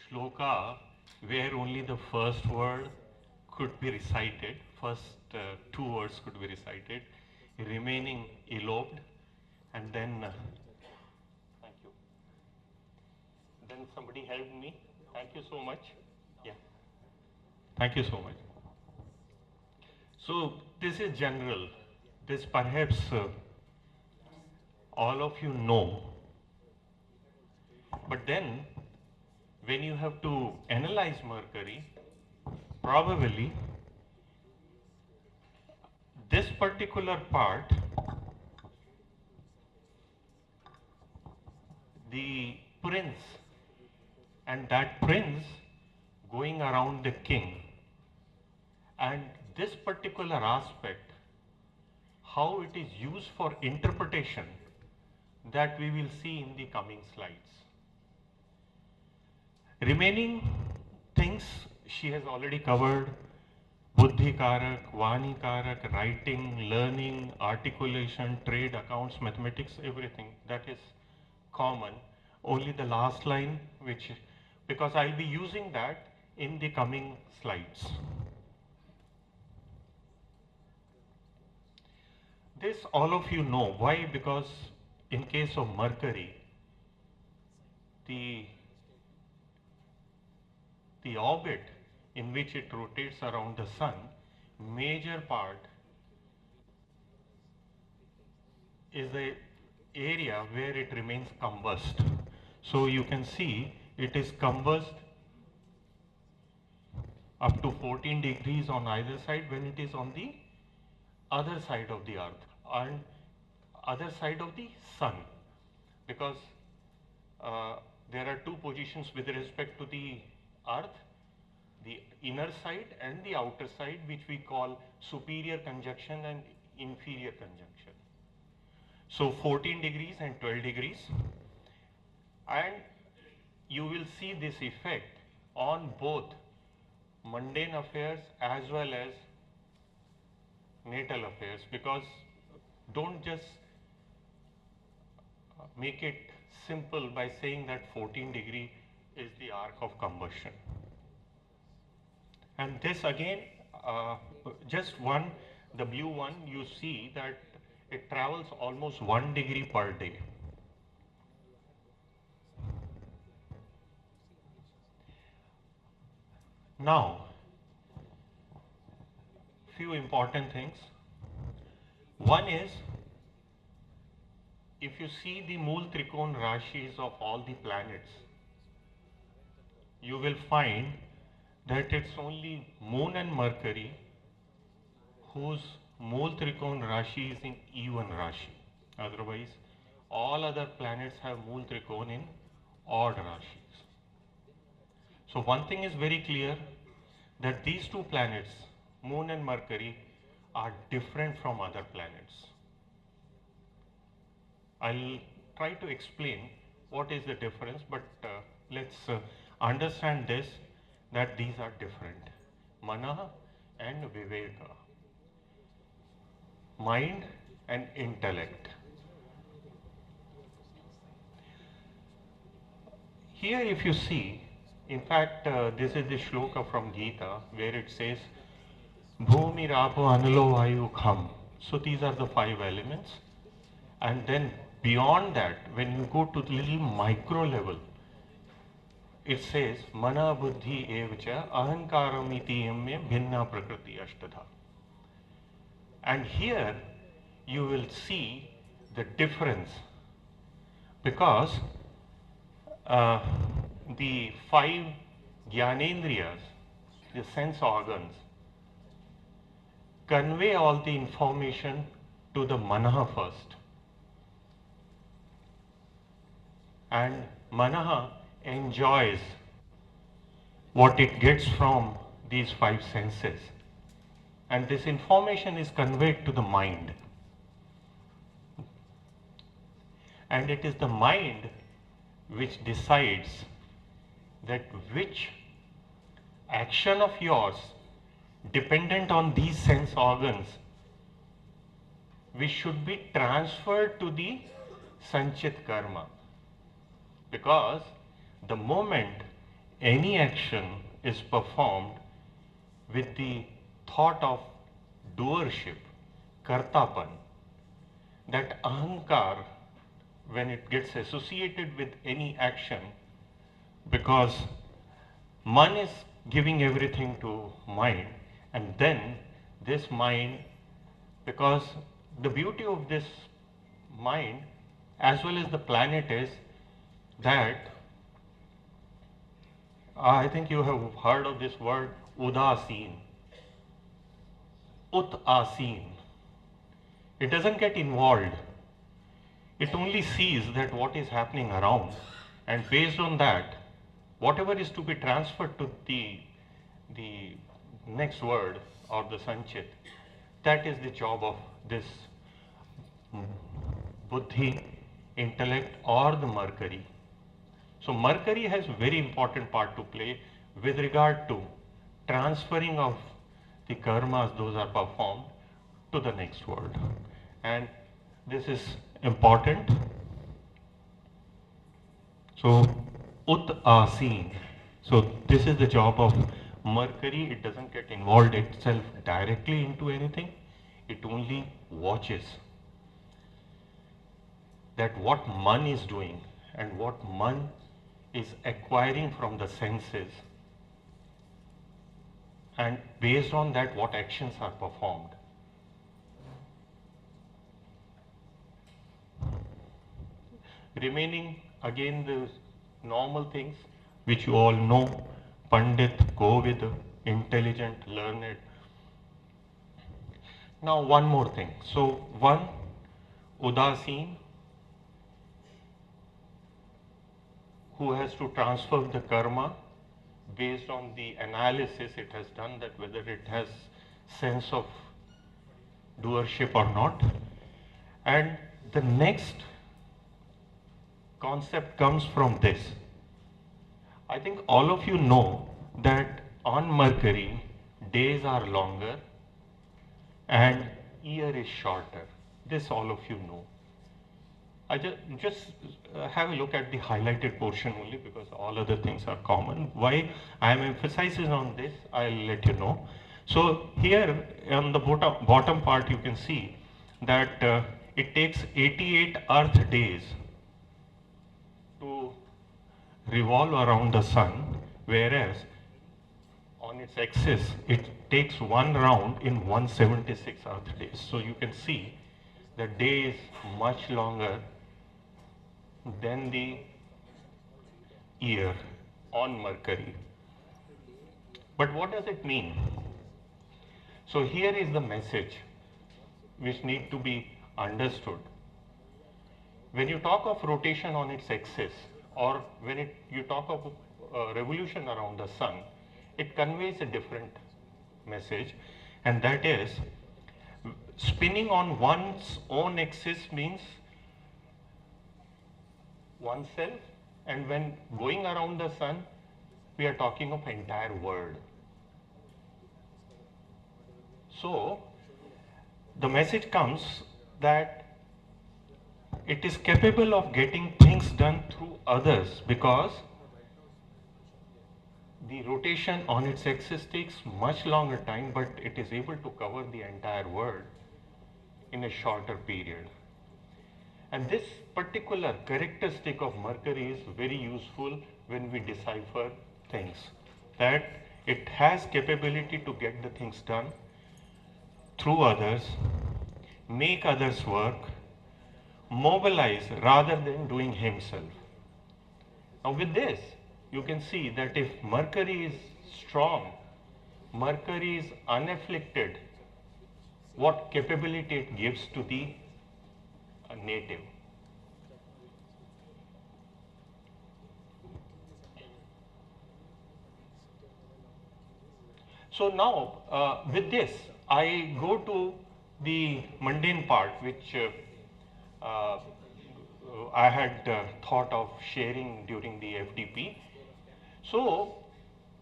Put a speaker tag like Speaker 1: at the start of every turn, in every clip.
Speaker 1: shloka where only the first word could be recited, first two words could be recited, remaining eloped, and then, thank you. Then somebody helped me. Thank you so much. Yeah, thank you so much. So this is general. This perhaps all of you know, but then when you have to analyze Mercury, probably this particular part, the prince, and that prince going around the king, and this particular aspect, how it is used for interpretation, that we will see in the coming slides. Remaining things she has already covered: Buddhi Karak, Vani Karak, writing, learning, articulation, trade, accounts, mathematics, everything. That is common. Only the last line, which, because I'll be using that in the coming slides. This all of you know. Why? Because in case of Mercury, the orbit in which it rotates around the sun, major part is the area where it remains combust. So you can see it is combust up to 14 degrees on either side when it is on the other side of the earth and other side of the sun, because there are two positions with respect to the earth, the inner side and the outer side, which we call superior conjunction and inferior conjunction. So 14 degrees and 12 degrees, and you will see this effect on both mundane affairs as well as natal affairs, because don't just make it simple by saying that 14 degree is the arc of combustion. And this again, just one, the blue one, you see that it travels almost 1 degree per day. Now, few important things. One is, if you see the Mool Trikon Rashis of all the planets, you will find that it's only Moon and Mercury whose Mool Trikon Rashi is in even Rashi. Otherwise, all other planets have Mool Trikon in odd Rashis. So one thing is very clear, that these two planets, Moon and Mercury, are different from other planets. I'll try to explain what is the difference, but let's understand this, that these are different. Mana and Viveka. Mind and intellect. Here if you see, in fact this is the shloka from Gita where it says, Bhumi, Rapo, Anilo, Vayu, Kham. So these are the 5 elements. And then beyond that, when you go to the little micro level, it says, Mana, Buddhi, Evcha, Ahankaram, Iti, Yamya, Bhinna, Prakriti, Ashtadha. And here you will see the difference, because the 5 Jnanendriyas, the sense organs, convey all the information to the Manaha first. And Manaha enjoys what it gets from these 5 senses. And this information is conveyed to the mind. And it is the mind which decides that which action of yours dependent on these sense organs which should be transferred to the Sanchit Karma. Because the moment any action is performed with the thought of doership, kartapan, that ahankar, when it gets associated with any action, because man is giving everything to mind, and then this mind, because the beauty of this mind as well as the planet is that I think you have heard of this word udasin, ut-asin. It doesn't get involved. It only sees that what is happening around, and based on that, whatever is to be transferred to the next word or the sanchit, that is the job of this buddhi, intellect, or the Mercury. So Mercury has very important part to play with regard to transferring of the karmas those are performed to the next world. And this is important. So ut asin. So this is the job of Mercury. It doesn't get involved itself directly into anything. It only watches that what man is doing and what man is acquiring from the senses, and based on that what actions are performed. Remaining again the normal things which you all know, Pandit, go with intelligent, learned. Now one more thing. So one, udasin, who has to transfer the karma based on the analysis it has done, that whether it has sense of doership or not. And the next concept comes from this. I think all of you know that on Mercury, days are longer and year is shorter. This all of you know. I just have a look at the highlighted portion only, because all other things are common. Why I am emphasizing on this, I'll let you know. So here on the bottom part you can see that it takes 88 Earth days to revolve around the sun, whereas on its axis it takes one round in 176 Earth days. So you can see the day is much longer than the year on Mercury. But what does it mean? So here is the message which need to be understood. When you talk of rotation on its axis, or when you talk of revolution around the sun, it conveys a different message, and that is spinning on one's own axis means oneself, and when going around the sun, we are talking of entire world. So the message comes that it is capable of getting things done through others, because the rotation on its axis takes much longer time, but it is able to cover the entire world in a shorter period. And this particular characteristic of Mercury is very useful when we decipher things, that it has capability to get the things done through others, make others work, mobilize rather than doing himself. Now with this, you can see that if Mercury is strong, Mercury is unafflicted, what capability it gives to the native. So now with this, I go to the mundane part, which I had thought of sharing during the FDP. So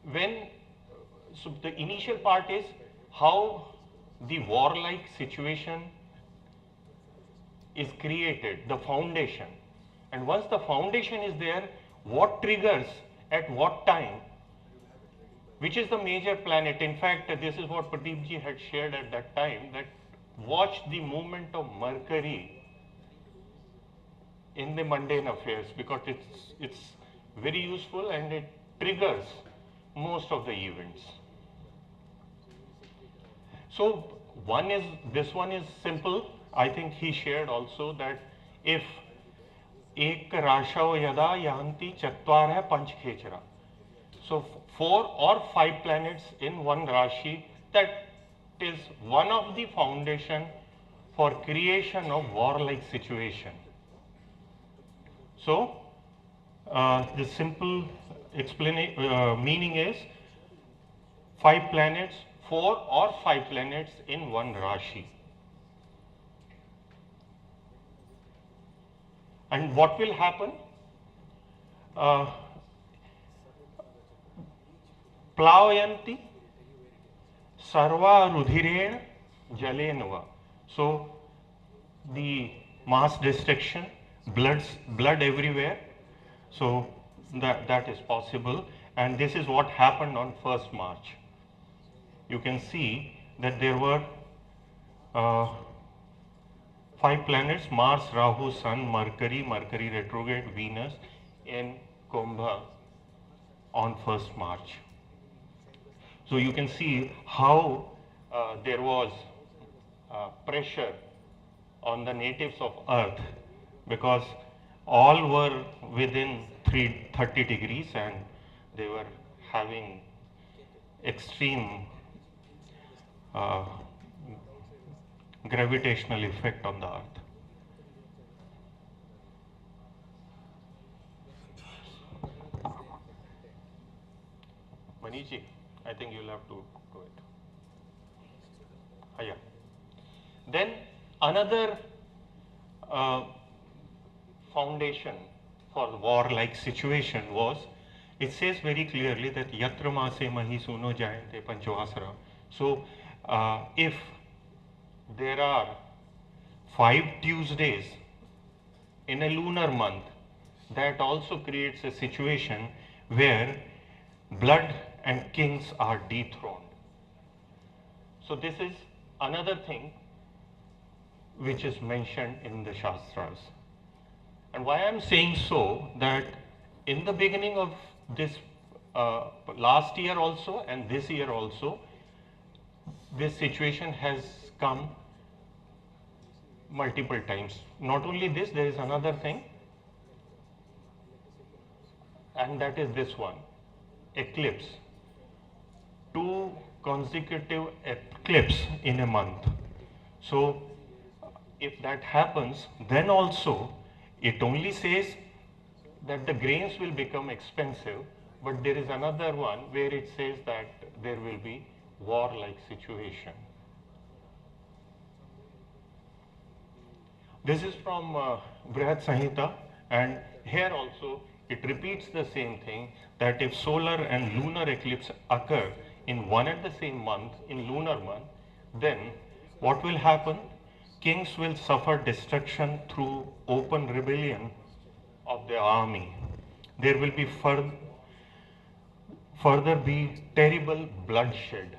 Speaker 1: the initial part is how the warlike situation is created, the foundation. And once the foundation is there, what triggers at what time which is the major planet. In fact, this is what Pradeep ji had shared at that time, that watch the movement of Mercury in the mundane affairs, because it's very useful and it triggers most of the events. So this one is simple. I think he shared also that if ek rashao yada yanti chatvarah panch khechara. So 4 or 5 planets in one Rashi, that is one of the foundation for creation of warlike situation. So the simple meaning is 5 planets, 4 or 5 planets in one Rashi. And what will happen? Plavayanti sarva rudhiren jalenva. So the mass destruction, blood everywhere. So that is possible, and this is what happened on 1st March. You can see that there were 5 planets: Mars, Rahu, Sun, Mercury retrograde, Venus in Kumbha on 1st March. So you can see how there was pressure on the natives of Earth, because all were within 30 degrees and they were having extreme gravitational effect on the Earth. Maniji, I think you'll have to do it. Yeah. Then another foundation for the war-like situation was, it says very clearly that yatra mase mahi suno jayante panchvasara. So if there are 5 Tuesdays in a lunar month, that also creates a situation where blood and kings are dethroned. So this is another thing which is mentioned in the Shastras. And why I am saying so, that in the beginning of this last year also and this year also, this situation has come multiple times. Not only this, there is another thing, and that is this one, eclipse. 2 consecutive eclipse in a month. So if that happens, then also it only says that the grains will become expensive, but there is another one where it says that there will be war-like situation. This is from Brihad Samhita, and here also it repeats the same thing, that if solar and lunar eclipse occur in one and the same month, in lunar month, then what will happen? Kings will suffer destruction through open rebellion of the army. There will be further be terrible bloodshed.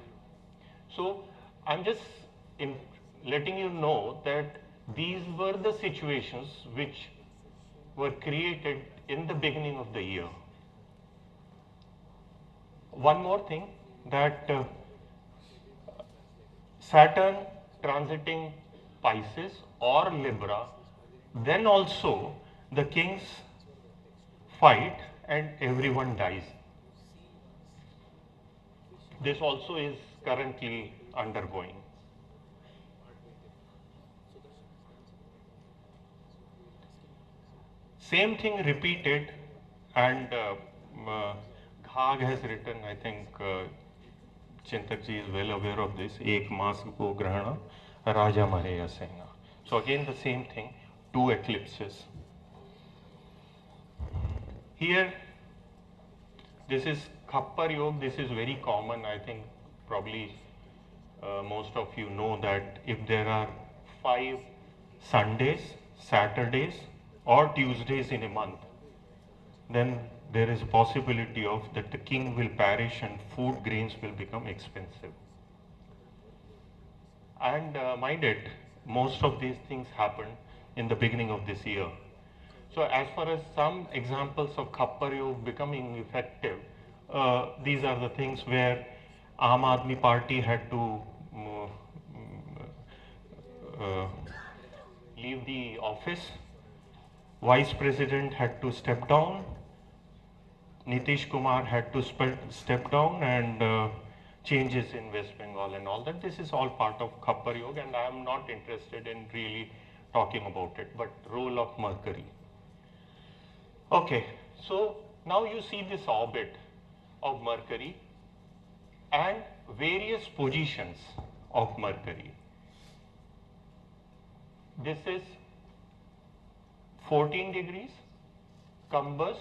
Speaker 1: So I'm just letting you know that these were the situations which were created in the beginning of the year. One more thing, that Saturn transiting Pisces or Libra, then also the kings fight and everyone dies. This also is currently undergoing. Same thing repeated, and Ghag has written, I think Chintak ji is well aware of this, Ek Mas Ko Grahana Raja Mareya Sena. So again the same thing, 2 eclipses. Here, this is Khappar Yog, this is very common. I think probably most of you know that if there are 5 Sundays, Saturdays or Tuesdays in a month, then there is a possibility of that the king will perish and food grains will become expensive. And mind it, most of these things happen in the beginning of this year. So as far as some examples of Khappar Yog becoming effective, these are the things where Aam Aadmi Party had to uh, leave the office, Vice President had to step down, Nitish Kumar had to step down, and changes in West Bengal and all that. This is all part of Khappar Yog, and I am not interested in really talking about it, but role of Mercury. Okay, so now you see this orbit of Mercury and various positions of Mercury. This is 14 degrees, combust,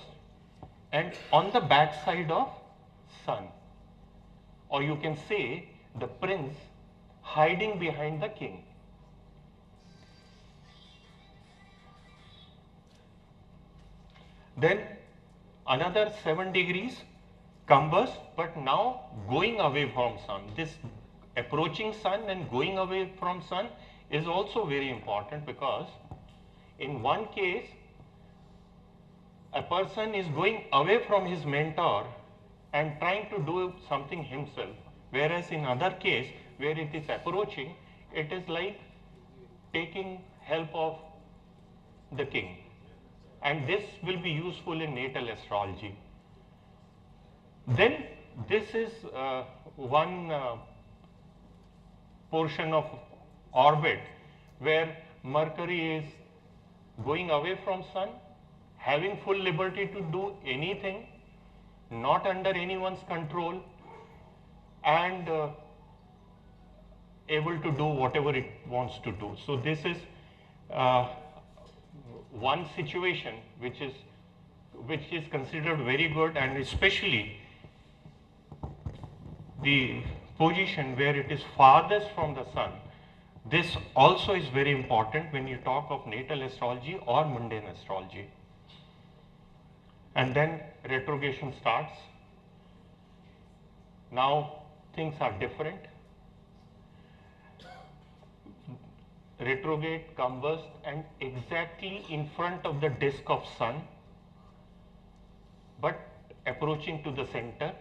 Speaker 1: and on the back side of Sun. Or you can say the prince hiding behind the king. Then another 7 degrees, combust, but now going away from Sun. This approaching Sun and going away from Sun is also very important, because in one case a person is going away from his mentor and trying to do something himself, whereas in other case where it is approaching, it is like taking help of the king. And this will be useful in natal astrology. Then this is one portion of orbit where Mercury is going away from Sun, having full liberty to do anything, not under anyone's control, and able to do whatever it wants to do. So this is one situation which is considered very good, and especially the position where it is farthest from the Sun. This also is very important when you talk of natal astrology or mundane astrology. And then retrogression starts. Now things are different. Retrograde, combust, and exactly in front of the disk of Sun, but approaching to the center,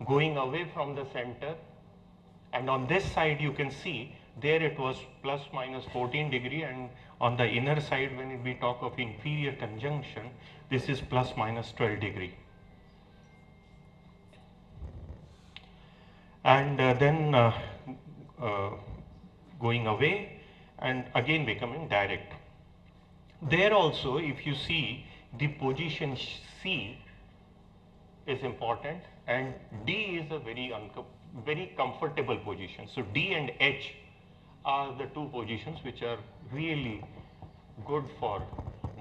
Speaker 1: going away from the center, and on this side you can see there it was plus minus 14 degree, and on the inner side when we talk of inferior conjunction, this is plus minus 12 degree. And then going away and again becoming direct. There also, if you see, the position C is important, and D is a very comfortable position. So D and H are the two positions which are really good for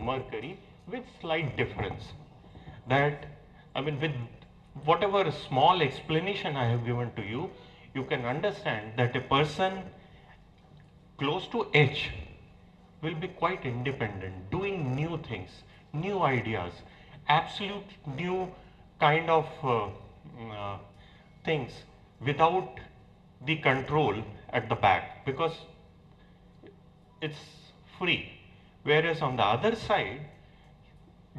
Speaker 1: Mercury, with slight difference. That, I mean, with whatever small explanation I have given to you, you can understand that a person close to H will be quite independent, doing new things, new ideas, absolute new kind of things without the control at the back, because it's free. Whereas on the other side,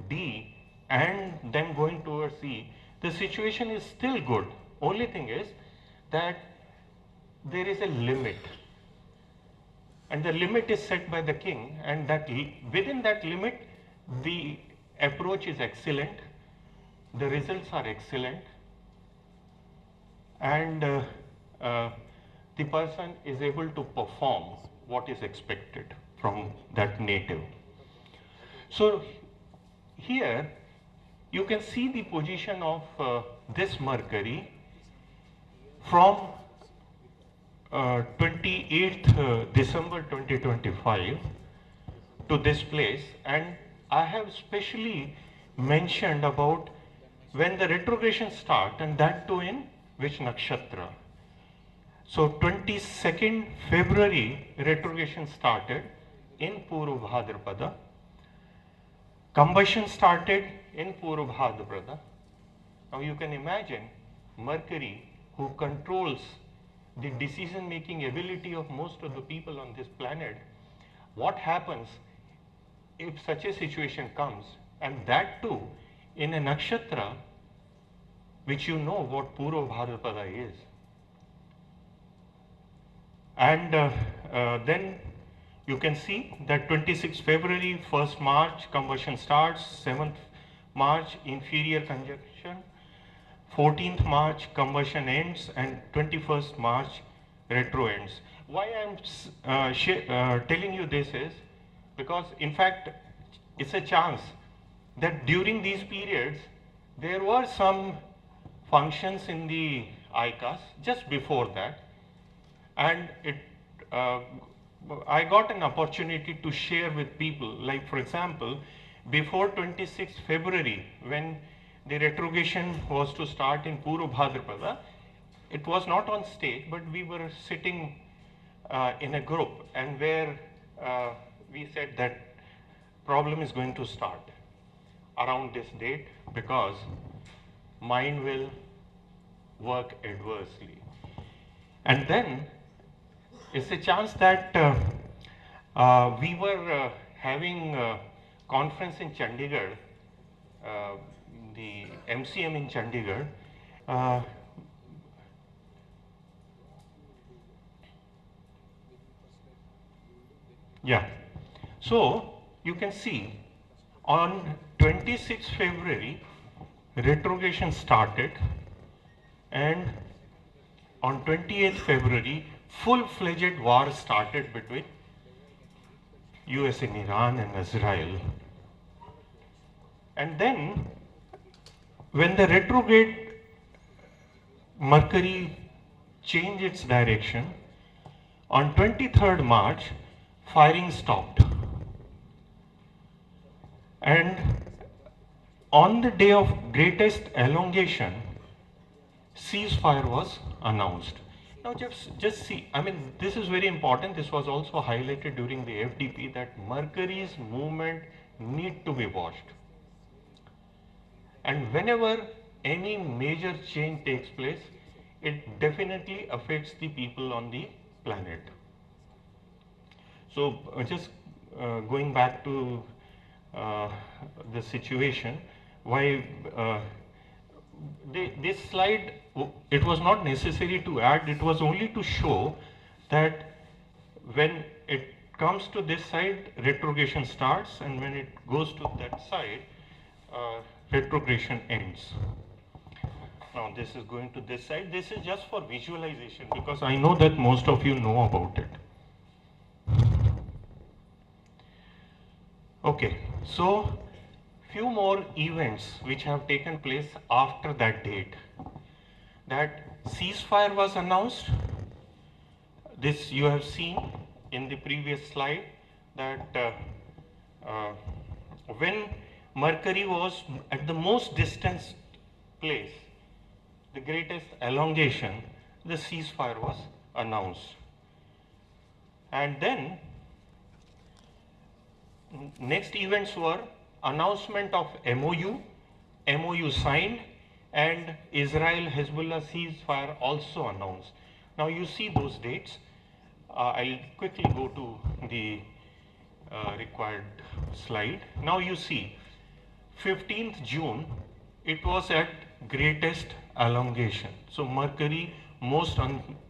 Speaker 1: D and then going towards E, the situation is still good. Only thing is that there is a limit, and the limit is set by the king, and that within that limit the approach is excellent, the results are excellent, and the person is able to perform what is expected from that native. So here you can see the position of this Mercury from 28th December 2025 to this place, and I have specially mentioned about when the retrogression start, and that too in which nakshatra. So 22nd February retrogression started in Purva Bhadrapada. Combustion started in Purvabhadrapada. Now you can imagine Mercury, who controls the decision making ability of most of the people on this planet, what happens if such a situation comes, and that too in a nakshatra which you know what Purvabhadrapada is. And then you can see that 26th February, 1st March, combustion starts, 7th March, inferior conjunction, 14th March, combustion ends, and 21st March, retro ends. Why I am telling you this is because, in fact, it's a chance that during these periods, there were some functions in the ICAS just before that, and I got an opportunity to share with people. Like, for example, before 26th February, when the retrogression was to start in Purvabhadrapada, it was not on stage, but we were sitting in a group, and where we said that problem is going to start around this date because mind will work adversely. And then it's a chance that we were having a conference in Chandigarh, the MCM in Chandigarh. Yeah. So you can see on 26th February, retrogression started, and on 28th February, full-fledged war started between US and Iran and Israel. And then, when the retrograde Mercury changed its direction, on 23rd March, firing stopped. And on the day of greatest elongation, ceasefire was announced. Now just see, I mean, this is very important. This was also highlighted during the FDP that Mercury's movement need to be watched. And whenever any major change takes place, it definitely affects the people on the planet. So just going back to the situation, why this slide, it was not necessary to add, it was only to show that when it comes to this side, retrogression starts, and when it goes to that side, retrogression ends. Now this is going to this side. This is just for visualization because I know that most of you know about it. Okay, so few more events which have taken place after that date. That ceasefire was announced. This you have seen in the previous slide, that when Mercury was at the most distant place, the greatest elongation, the ceasefire was announced. And then next events were announcement of MOU signed, and Israel-Hezbollah ceasefire also announced. Now you see those dates. I'll quickly go to the required slide. Now you see 15th June, it was at greatest elongation. So Mercury most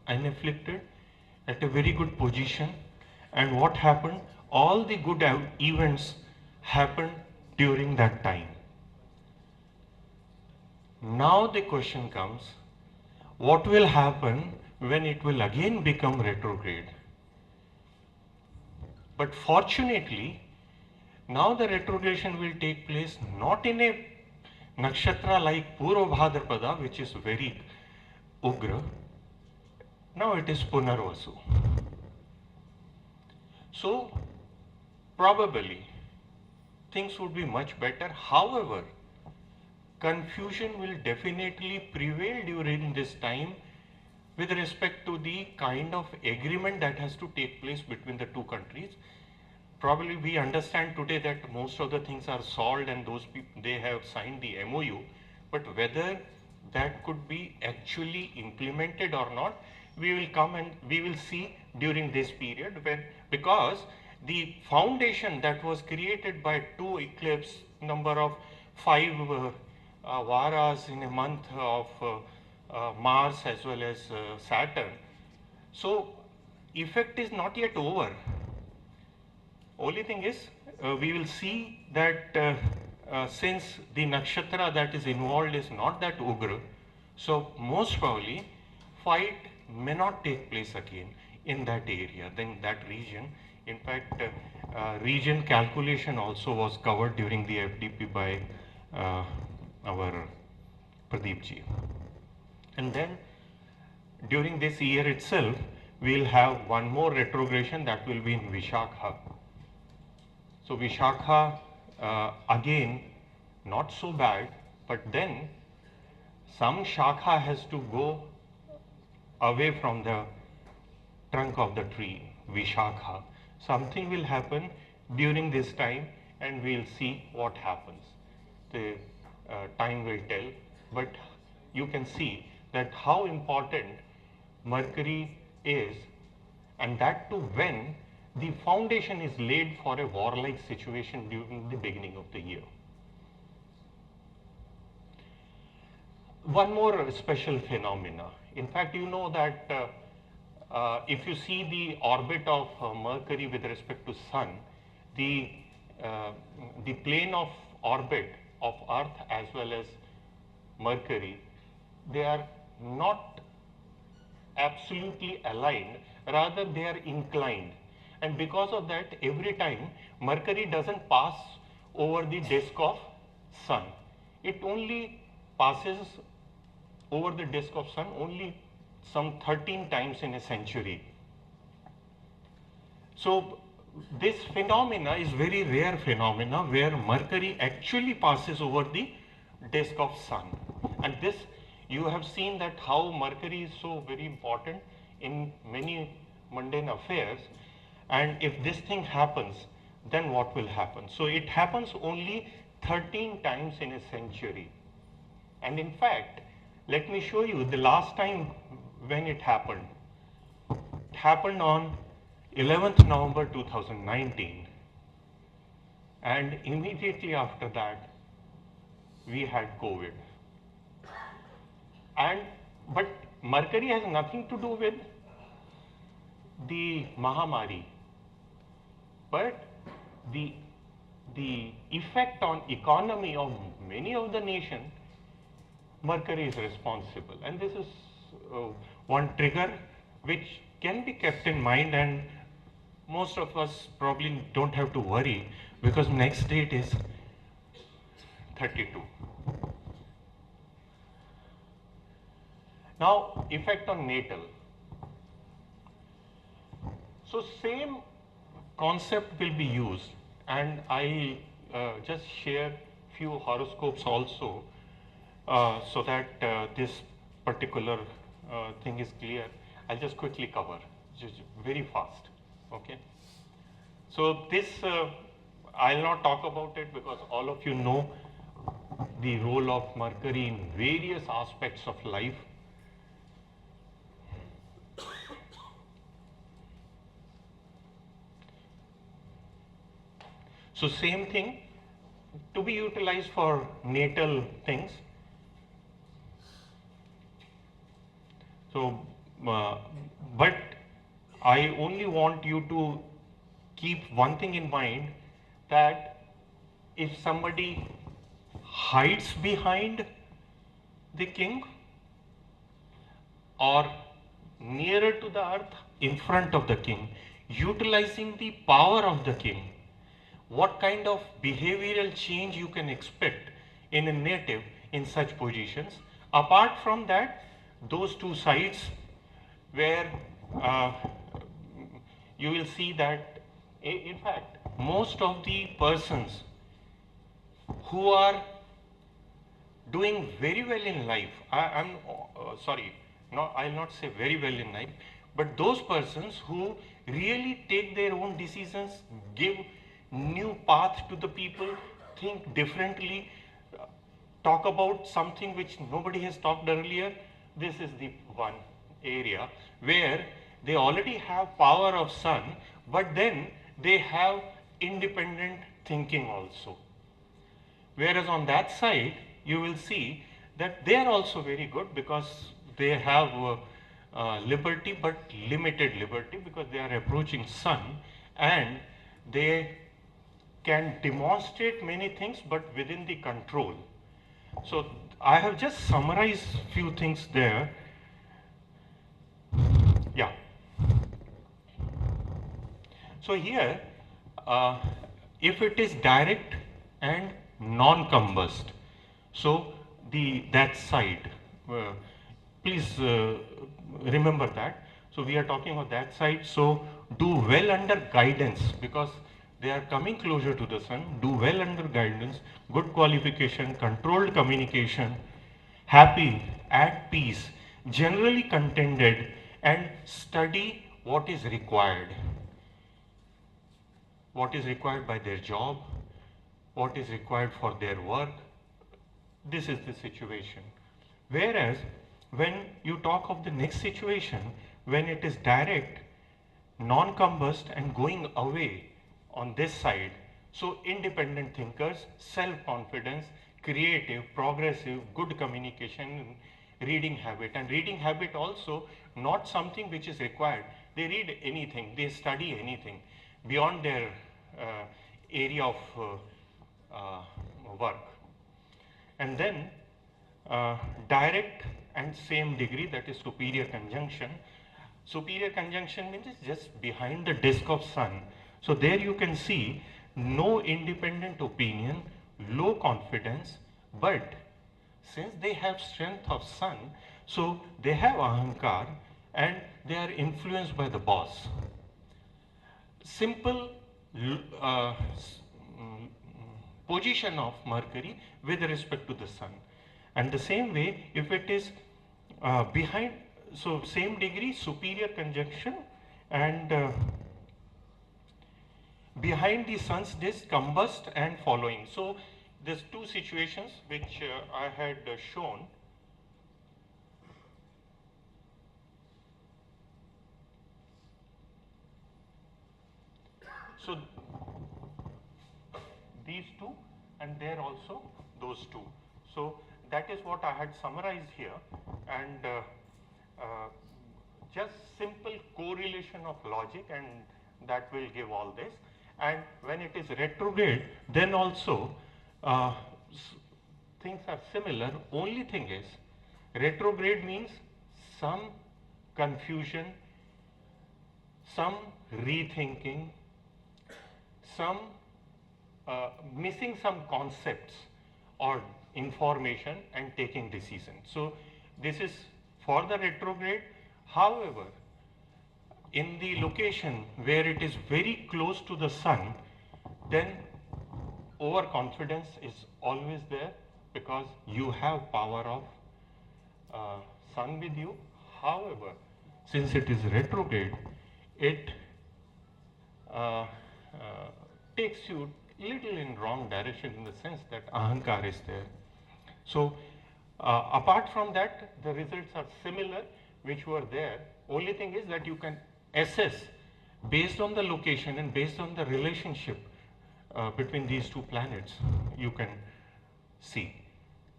Speaker 1: unafflicted, at a very good position. And what happened? All the good events happened during that time. Now the question comes, what will happen when it will again become retrograde? But fortunately, now the retrogression will take place not in a nakshatra like Purvabhadrapada, which is very ugra. Now it is Punarvasu. So probably things would be much better. However, confusion will definitely prevail during this time with respect to the kind of agreement that has to take place between the two countries. probably we understand today that most of the things are solved and those people, they have signed the MOU, but whether that could be actually implemented or not, we will come and we will see during this period when, because the foundation that was created by two eclipse, number of 5 varas in a month of Mars as well as Saturn. So effect is not yet over. Only thing is, we will see that since the nakshatra that is involved is not that ugra, so most probably fight may not take place again in that area, then that region. In fact, region calculation also was covered during the FDP by our Pradeep ji. And then during this year itself, we'll have one more retrogression that will be in Vishakha. So Vishakha, again, not so bad, but then some Shakha has to go away from the trunk of the tree, Vishakha. Something will happen during this time and we'll see what happens. The time will tell, but you can see that how important Mercury is, and that too when the foundation is laid for a warlike situation during the beginning of the year. One more special phenomena. In fact, you know that if you see the orbit of Mercury with respect to Sun, the plane of orbit of Earth as well as Mercury, they are not absolutely aligned, rather they are inclined. And because of that, every time Mercury doesn't pass over the disk of Sun. It only passes over the disk of Sun only some 13 times in a century. So this phenomena is very rare phenomena where Mercury actually passes over the disk of Sun. And this, you have seen that how Mercury is so very important in many mundane affairs. And if this thing happens, then what will happen? So it happens only 13 times in a century. And in fact, let me show you the last time when it happened. It happened on 11th November 2019. And immediately after that, we had COVID. But Mercury has nothing to do with the Mahamari. But the effect on economy of many of the nations, Mercury is responsible. And this is one trigger which can be kept in mind, and most of us probably don't have to worry because next date is 32. Now, effect on natal. So same concept will be used, and I just share few horoscopes also so that this particular thing is clear. I'll just quickly cover, just very fast. Okay. So this I'll not talk about it because all of you know the role of Mercury in various aspects of life. So same thing to be utilized for natal things. So, but I only want you to keep one thing in mind, that if somebody hides behind the king or nearer to the earth in front of the king, utilizing the power of the king, what kind of behavioral change you can expect in a native in such positions. Apart from that, those two sides where you will see that in fact most of the persons who are doing very well in life, I'll not say very well in life, but those persons who really take their own decisions, give new path to the people, think differently, talk about something which nobody has talked earlier. This is the one area where they already have power of sun, but then they have independent thinking also. Whereas on that side, you will see that they are also very good because they have liberty, but limited liberty, because they are approaching sun and they can demonstrate many things but within the control. So I have just summarized few things there. Yeah. So here, if it is direct and non-combust, so that side, please remember that. So we are talking about that side. So do well under guidance, because they are coming closer to the sun. Do well under guidance, good qualification, controlled communication, happy, at peace, generally contented, and study what is required. What is required by their job, what is required for their work. This is the situation. Whereas when you talk of the next situation, when it is direct, non-combust and going away on this side, so independent thinkers, self-confidence, creative, progressive, good communication, reading habit. And reading habit also not something which is required. They read anything, they study anything beyond their area of work. And then direct and same degree, that is superior conjunction. Superior conjunction means it's just behind the disk of sun. So there you can see no independent opinion, low confidence, but since they have strength of sun, so they have ahankar and they are influenced by the boss. Simple position of Mercury with respect to the sun. And the same way, if it is behind, so same degree, superior conjunction, and behind the sun's disk, combust and following. So there's two situations which I had shown. So these two, and there also those two. So that is what I had summarized here, and just simple correlation of logic, and that will give all this. And when it is retrograde, then also things are similar. Only thing is, retrograde means some confusion, some rethinking, some missing some concepts or information and taking decision. So this is for the retrograde. However, in the location where it is very close to the sun, then overconfidence is always there, because you have power of sun with you. However, since it is retrograde, it takes you little in wrong direction, in the sense that ahankar is there. So apart from that, the results are similar which were there. Only thing is that you can assess based on the location and based on the relationship between these two planets, you can see.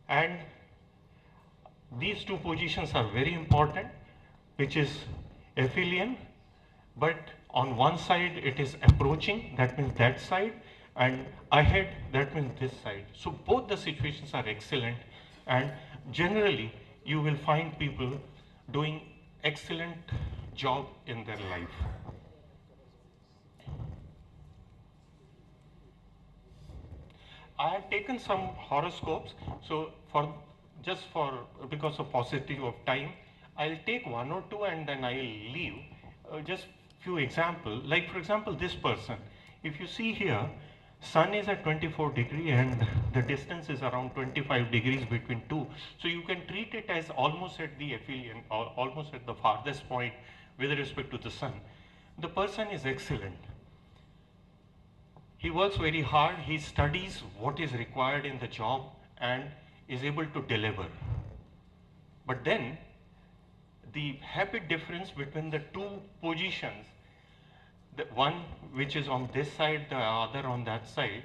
Speaker 1: And these two positions are very important, which is aphelion, but on one side it is approaching, that means that side, and ahead, that means this side. So both the situations are excellent, and generally you will find people doing excellent job in their life. I have taken some horoscopes, so because of paucity of time, I'll take one or two and then I'll leave. Just few examples, like for example this person, if you see here, sun is at 24 degree and the distance is around 25 degrees between two, so you can treat it as almost at the aphelion, or almost at the farthest point with respect to the sun. the person is excellent. He works very hard, he studies what is required in the job and is able to deliver. But then, the habit difference between the two positions, the one which is on this side, the other on that side,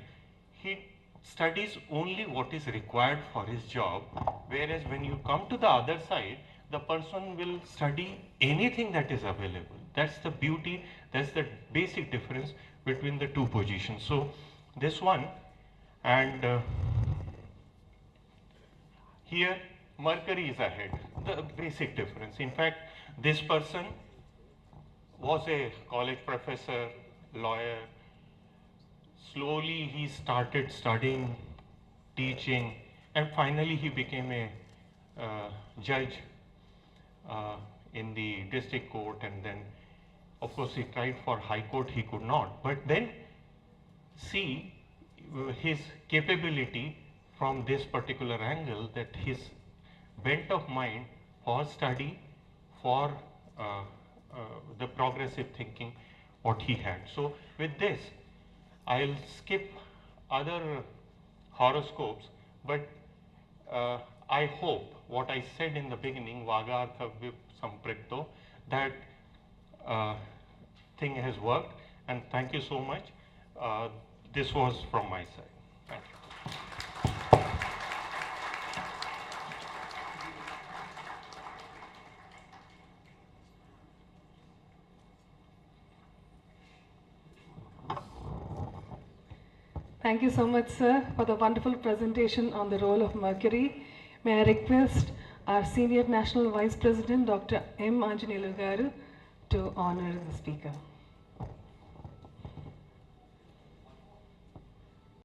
Speaker 1: he studies only what is required for his job, whereas when you come to the other side, the person will study anything that is available. That's the beauty, that's the basic difference between the two positions. So this one, and here Mercury is ahead, the basic difference. In fact, this person was a college professor, lawyer. Slowly he started studying, teaching, and finally he became a judge in the district court, and then of course he tried for high court, he could not. But then see his capability from this particular angle, that his bent of mind for study, for the progressive thinking what he had. So with this I'll skip other horoscopes, but I hope what I said in the beginning, Vagartha Vip Samprikto, that thing has worked, and thank you so much. This was from my side. Thank you.
Speaker 2: Thank you so much, sir, for the wonderful presentation on the role of Mercury. May I request our Senior National Vice President, Dr. M. Anjanelu Garu, to honor the speaker.